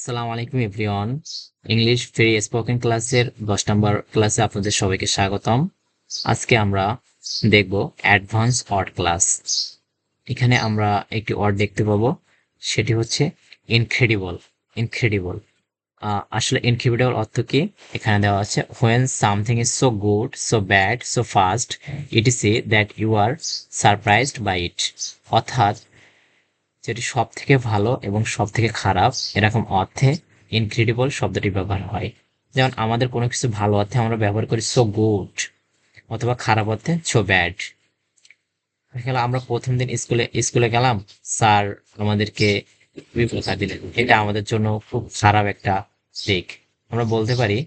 আসসালামু আলাইকুম everyone. English free spoken ক্লাসের 10 নম্বর ক্লাসে আপনাদের সবাইকে স্বাগতম। আজকে আমরা দেখব অ্যাডভান্স ওয়ার্ড ক্লাস। এখানে আমরা একটি ওয়ার্ড দেখতে পাবো, সেটি হচ্ছে ইনক্রেডিবল। ইনক্রেডিবল আসলে ইনক্রেডিবল অর্থ কি এখানে দেওয়া আছে, when something is so good, so bad, so fast, it is said that you are surprised by it. অর্থাৎ যেটি সব থেকে ভালো এবং সব থেকে খারাপ, এরকম অর্থে ইনক্রেডিবল শব্দটি ব্যবহার হয়। যেমন আমাদের কোনো কিছু ভালো অর্থে আমরা ব্যবহার করি সো গুড, অথবা খারাপ অর্থে সো ব্যাড। আমরা প্রথম দিন স্কুলে স্কুলে গেলাম, স্যার আমাদেরকে বিপ্রতা দিলেন, এটা আমাদের জন্য খুব খারাপ একটা দিক। আমরা বলতে পারি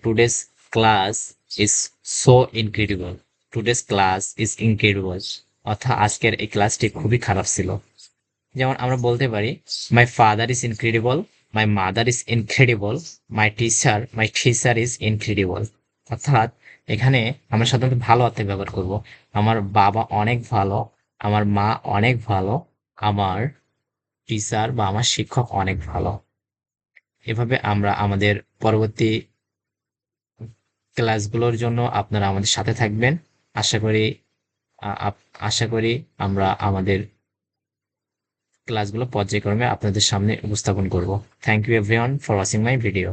today's class is so incredible. Today's class is incredible, অর্থাৎ আজকের এই ক্লাসটি খুবই খারাপ ছিল। যেমন আমরা বলতে পারি my father is incredible, my mother is incredible, my teacher is incredible. অর্থাৎ এখানে আমরা সাধারণত ভালো অর্থে ব্যবহার করব। আমার বাবা অনেক ভালো, আমার মা অনেক ভালো, আমার টিচার বা আমার শিক্ষক অনেক ভালো। এভাবে আমরা আমাদের পরবর্তী ক্লাসগুলোর জন্য আপনারা আমাদের সাথে থাকবেন। আশা করি আশা করি আমরা আমাদের ক্লাসগুলো পর্যায়ক্রমে আপনাদের সামনে উপস্থাপন করব। Thank you everyone for watching my video.